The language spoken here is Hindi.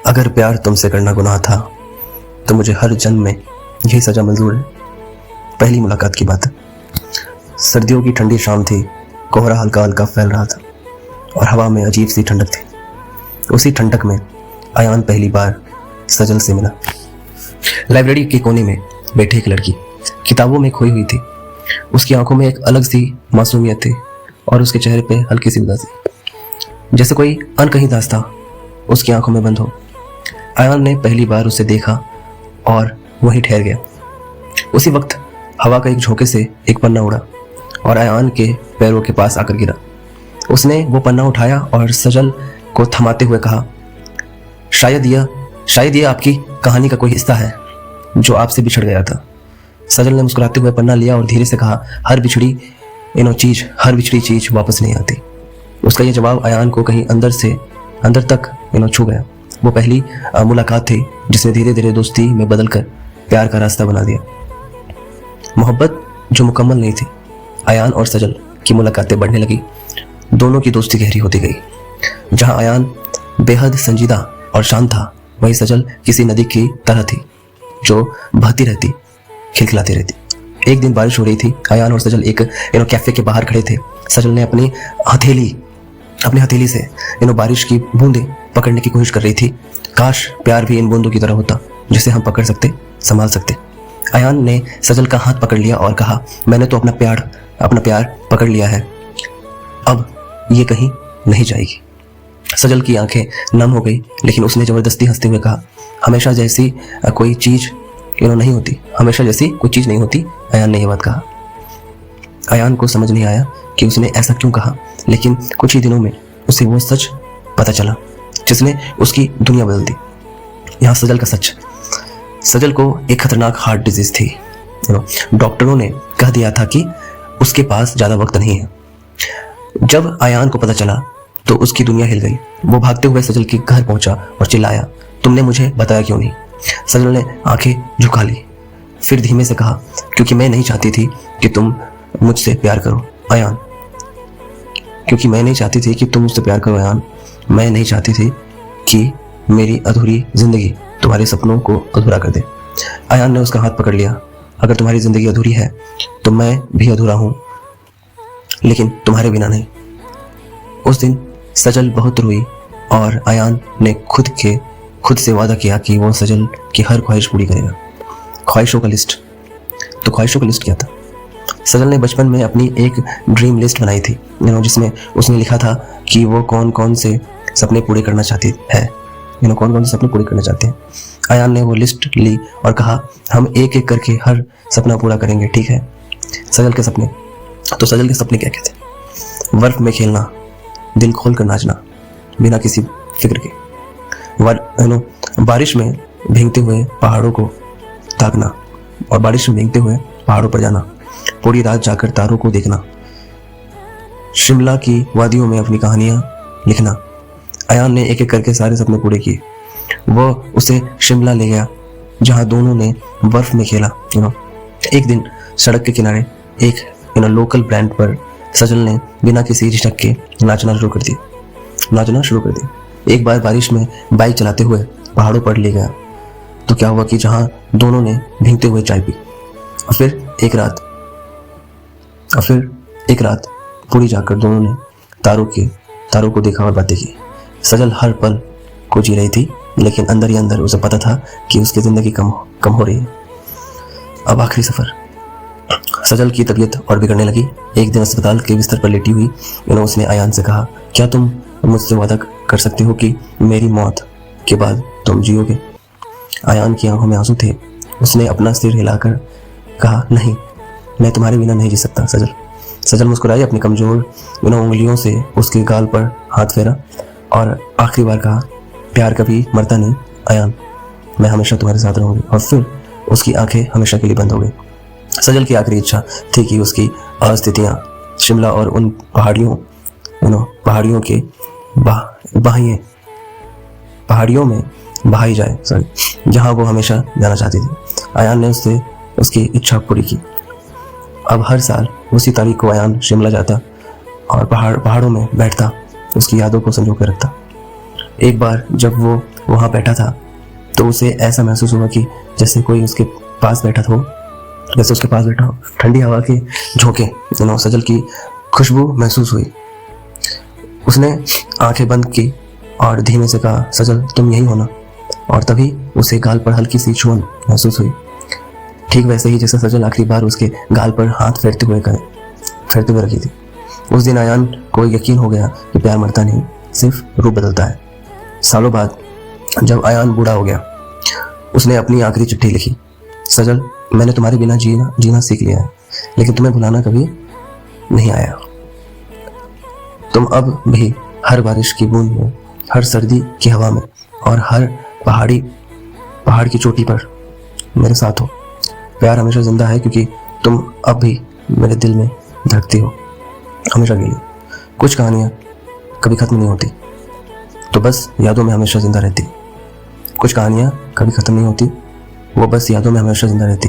अगर प्यार तुमसे करना गुनाह था तो मुझे हर जन्म में यही सजा मंजूर है। पहली मुलाकात की बात है। सर्दियों की ठंडी शाम थी। कोहरा हल्का हल्का फैल रहा था और हवा में अजीब सी ठंडक थी। उसी ठंडक में अयान पहली बार सजल से मिला। लाइब्रेरी के कोने में बैठी एक लड़की किताबों में खोई हुई थी। उसकी आंखों में एक अलग सी मासूमियत थी और उसके चेहरे पे हल्की सी उदासी, जैसे कोई अनकही दास्तां उसकी आंखों में बंद हो। अयान ने पहली बार उसे देखा और वहीं ठहर गया। उसी वक्त हवा का एक झोंके से एक पन्ना उड़ा और अयान के पैरों के पास आकर गिरा। उसने वो पन्ना उठाया और सजल को थमाते हुए कहा, शायद यह आपकी कहानी का कोई हिस्सा है जो आपसे बिछड़ गया था। सजल ने मुस्कुराते हुए पन्ना लिया और धीरे से कहा, हर बिछड़ी चीज वापस नहीं आती। उसका यह जवाब अयान को कहीं अंदर तक छू गया। वो पहली मुलाकात थी जिसने धीरे धीरे दोस्ती में बदलकर प्यार का रास्ता बना दिया। मोहब्बत जो मुकम्मल नहीं थी। अयान और सजल की मुलाकातें बढ़ने लगी। दोनों की दोस्ती गहरी होती गई। जहां अयान बेहद संजीदा और शांत था, वहीं सजल किसी नदी की तरह थी जो बहती रहती, खिलखिलाती रहती। एक दिन बारिश हो रही थी। अयान और सजल एक कैफे के बाहर खड़े थे। सजल ने अपनी हथेली से बारिश की बूंदें पकड़ने की कोशिश कर रही थी। काश प्यार भी इन बूंदों की तरह होता जिसे हम पकड़ सकते, संभाल सकते। अयान ने सजल का हाथ पकड़ लिया और कहा, मैंने तो अपना प्यार पकड़ लिया है, अब ये कहीं नहीं जाएगी। सजल की आंखें नम हो गई, लेकिन उसने जबरदस्ती हंसते हुए कहा, हमेशा जैसी कोई चीज नहीं होती। अयान ने यह बात कहा। अयान को समझ नहीं आया कि उसने ऐसा क्यों कहा, लेकिन कुछ ही दिनों में उसे वो सच पता चला जिसने उसकी दुनिया बदल दी। यहाँ सजल का सच। सजल को एक खतरनाक हार्ट डिजीज थी। डॉक्टरों ने कह दिया था कि उसके पास ज्यादा वक्त नहीं है। जब अयान को पता चला तो उसकी दुनिया हिल गई। वो भागते हुए सजल के घर पहुंचा और चिल्लाया, तुमने मुझे बताया क्यों नहीं? सजल ने आंखें झुका ली, फिर धीमे से कहा, क्योंकि मैं नहीं चाहती थी कि तुम मुझसे प्यार करो अयान। मैं नहीं चाहती थी कि मेरी अधूरी जिंदगी तुम्हारे सपनों को अधूरा कर दे। अयान ने उसका हाथ पकड़ लिया। अगर तुम्हारी जिंदगी अधूरी है तो मैं भी अधूरा हूं, लेकिन तुम्हारे बिना नहीं। उस दिन सजल बहुत रोई और अयान ने खुद से वादा किया कि वो सजल की हर ख्वाहिश पूरी करेगा। ख्वाहिशों का लिस्ट क्या था? सजल ने बचपन में अपनी एक ड्रीम लिस्ट बनाई थी, जिसमें उसने लिखा था कि वो कौन से सपने पूरे करना चाहती है। अयान ने वो लिस्ट ली और कहा, हम एक एक करके हर सपना पूरा करेंगे, ठीक है? सजल के सपने क्या क्या थे? बर्फ में खेलना, दिल खोल कर नाचना बिना किसी फिक्र के, बारिश में भीगते हुए पहाड़ों को ताकना और बारिश में भीगते हुए पहाड़ों पर जाना, पूरी रात जाकर तारों को देखना, शिमला की वादियों में अपनी कहानियां लिखना। अयान ने एक एक करके सारे सपने पूरे किए। वो उसे शिमला ले गया जहां दोनों ने बर्फ में खेला। एक दिन सड़क के किनारे एक लोकल ब्रांड पर सजल ने बिना किसी झिझक के नाचना शुरू कर दिया। एक बार बारिश में बाइक चलाते हुए पहाड़ों पर ले गया तो क्या हुआ कि जहां दोनों ने भीगते हुए चाय पी और फिर एक रात पूरी जाकर दोनों ने तारों को देखा और बातें की। सजल हर पल को जी रही थी, लेकिन अंदर ही अंदर उसे पता था कि उसकी जिंदगी कम हो रही है। अब आखिरी सफर। सजल की तबीयत और बिगड़ने लगी। एक दिन अस्पताल के बिस्तर पर लेटी हुई उसने अयान से कहा, क्या तुम मुझसे वादा कर सकते हो कि मेरी मौत के बाद तुम जियोगे? अयान की आंखों में आंसू थे। उसने अपना सिर हिलाकर कहा, नहीं, मैं तुम्हारे बिना नहीं जी सकता। सजल मुस्कुराई, अपनी कमजोर उंगलियों से उसके गाल पर हाथ फेरा और आखिरी बार कहा, प्यार कभी मरता नहीं अयान, मैं हमेशा तुम्हारे साथ रहूंगी। और फिर उसकी आंखें हमेशा के लिए बंद हो गई। सजल की आखिरी इच्छा थी कि उसकी अस्थितियां शिमला और उन पहाड़ियों में बहाई जाए, जहां वो हमेशा जाना चाहती थी। अयान ने उसकी इच्छा पूरी की। अब हर साल उसी तारीख को अयान शिमला जाता और पहाड़ों में बैठता, उसकी यादों को संजो कर रखता। एक बार जब वो वहाँ बैठा था तो उसे ऐसा महसूस हुआ कि जैसे कोई उसके पास बैठा हो, जैसे उसके पास बैठा हो। ठंडी हवा के झोंके सजल की खुशबू महसूस हुई। उसने आंखें बंद की और धीमे से कहा, सजल तुम यही हो ना? और तभी उसे गाल पर हल्की सी छुअन महसूस हुई, ठीक वैसे ही जैसे सजल आखिरी बार उसके गाल पर हाथ फेरते हुए रखी थी। उस दिन आयान को यकीन हो गया कि प्यार मरता नहीं, सिर्फ रूप बदलता है। सालों बाद जब आयान बूढ़ा हो गया, उसने अपनी आखिरी चिट्ठी लिखी, सजल मैंने तुम्हारे बिना जीना सीख लिया है, लेकिन तुम्हें भुलाना कभी नहीं आया। तुम अब भी हर बारिश की बूंद में, हर सर्दी की हवा में और हर पहाड़ की चोटी पर मेरे साथ हो। प्यार हमेशा जिंदा है क्योंकि तुम अब भी मेरे दिल में धड़कती हो, हमेशा के लिए। कुछ कहानियाँ कभी खत्म नहीं होती, तो बस यादों में हमेशा जिंदा रहती। कुछ कहानियाँ कभी खत्म नहीं होती, वो बस यादों में हमेशा जिंदा रहती।